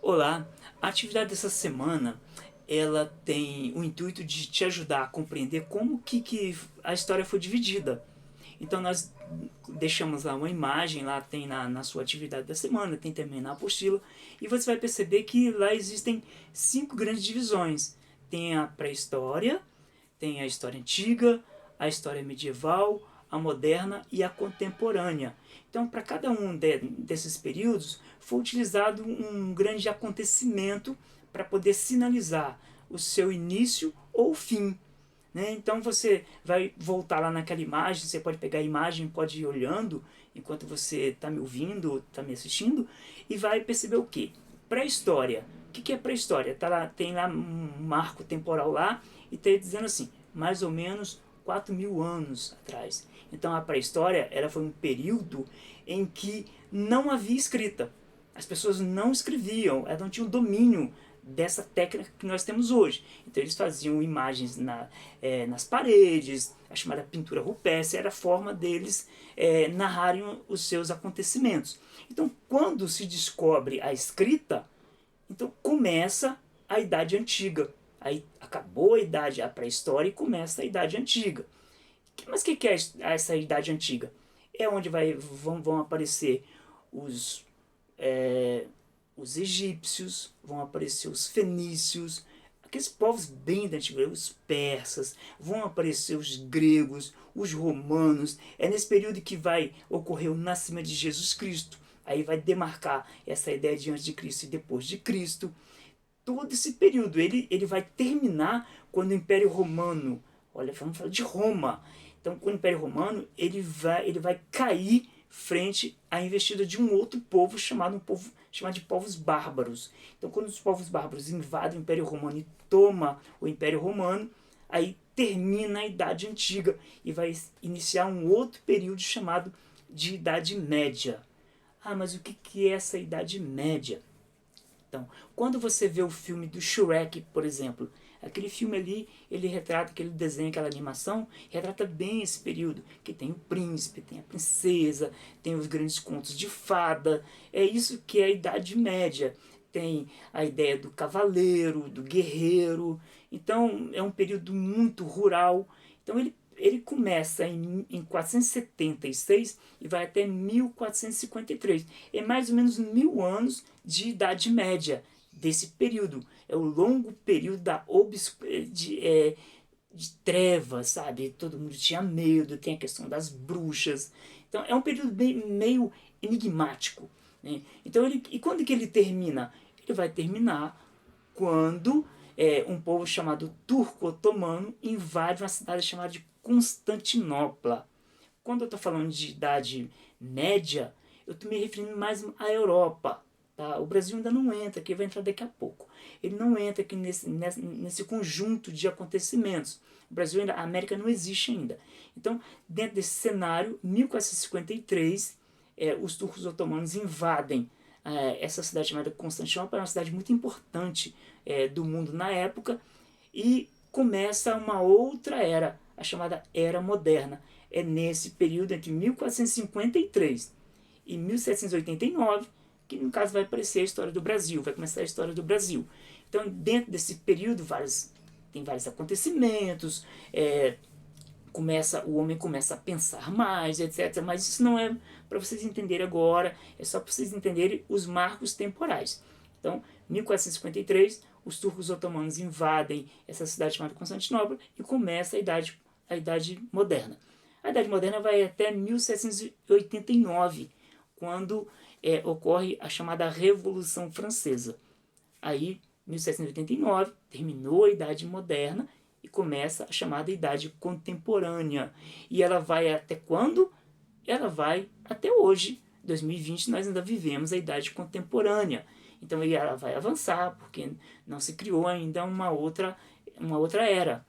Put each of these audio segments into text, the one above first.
Olá, a atividade dessa semana ela tem o intuito de te ajudar a compreender como que a história foi dividida. Então nós deixamos lá uma imagem, lá tem na sua atividade da semana, tem também na apostila, e você vai perceber que lá existem 5 grandes divisões. Tem a pré-história, tem a história antiga, a história medieval, a moderna e a contemporânea. Então, para cada um desses períodos, foi utilizado um grande acontecimento para poder sinalizar o seu início ou fim. Né? Então você vai voltar lá naquela imagem, você pode pegar a imagem, pode ir olhando enquanto você está me ouvindo, está me assistindo, e vai perceber o quê? Pré-história. O que é pré-história? Tá lá, tem lá um marco temporal lá e está dizendo assim, mais ou menos 4.000 anos atrás. Então a pré-história ela foi um período em que não havia escrita. As pessoas não escreviam, elas não tinham domínio dessa técnica que nós temos hoje. Então eles faziam imagens nas paredes, a chamada pintura rupestre era a forma deles narrarem os seus acontecimentos. Então quando se descobre a escrita, então começa a Idade Antiga. Aí acabou a pré-história e começa a Idade Antiga. Mas o que é essa Idade Antiga? É onde vão aparecer os, é, os egípcios, vão aparecer os fenícios, aqueles povos bem da antiguidade, os persas, vão aparecer os gregos, os romanos. É nesse período que vai ocorrer o nascimento de Jesus Cristo. Aí vai demarcar essa ideia de antes de Cristo e depois de Cristo. Todo esse período ele vai terminar quando o Império Romano, olha, vamos falar de Roma. Então, com o Império Romano, ele vai cair frente à investida de um outro povo chamado de povos bárbaros. Então, quando os povos bárbaros invadem o Império Romano e tomam o Império Romano, aí termina a Idade Antiga e vai iniciar um outro período chamado de Idade Média. Ah, mas o que é essa Idade Média? Então, quando você vê o filme do Shrek, por exemplo, aquele filme ali, ele retrata aquele desenho, aquela animação, retrata bem esse período, que tem o príncipe, tem a princesa, tem os grandes contos de fada, é isso que é a Idade Média. Tem a ideia do cavaleiro, do guerreiro, então é um período muito rural. Então ele começa em 476 e vai até 1453. É mais ou menos 1.000 anos de Idade Média desse período. É o longo período de trevas, sabe? Todo mundo tinha medo, tem a questão das bruxas. Então é um período meio enigmático. Né? Então e quando que ele termina? Ele vai terminar quando um povo chamado turco-otomano invade uma cidade chamada de Constantinopla. Quando eu estou falando de Idade Média, eu estou me referindo mais à Europa. Tá? O Brasil ainda não entra, que vai entrar daqui a pouco. Ele não entra aqui nesse conjunto de acontecimentos. O Brasil ainda, a América não existe ainda. Então, dentro desse cenário, 1453, os turcos otomanos invadem essa cidade chamada Constantinopla, é uma cidade muito importante do mundo na época, e começa uma outra era, a chamada Era Moderna. É nesse período entre 1453 e 1789 que no caso vai aparecer a história do Brasil, vai começar a história do Brasil. Então dentro desse período tem vários acontecimentos, o homem começa a pensar mais, etc. Mas isso não é para vocês entenderem agora, é só para vocês entenderem os marcos temporais. Então, 1453, os turcos otomanos invadem essa cidade chamada Constantinopla e começa a idade Moderna. A Idade Moderna vai até 1789, quando ocorre a chamada Revolução Francesa. Aí, 1789, terminou a Idade Moderna e começa a chamada Idade Contemporânea. E ela vai até quando? Ela vai até hoje. 2020 nós ainda vivemos a Idade Contemporânea. Então ela vai avançar, porque não se criou ainda uma outra era.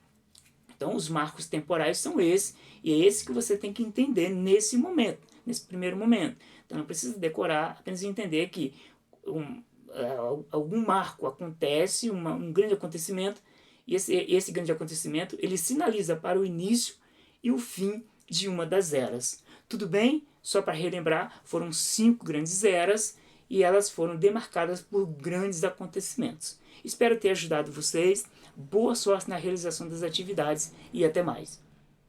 Então os marcos temporais são esses, e é esse que você tem que entender nesse momento, nesse primeiro momento. Então não precisa decorar, apenas entender que algum marco acontece, um grande acontecimento, e esse grande acontecimento ele sinaliza para o início e o fim de uma das eras. Tudo bem? Só para relembrar, foram 5 grandes eras, e elas foram demarcadas por grandes acontecimentos. Espero ter ajudado vocês, boa sorte na realização das atividades e até mais.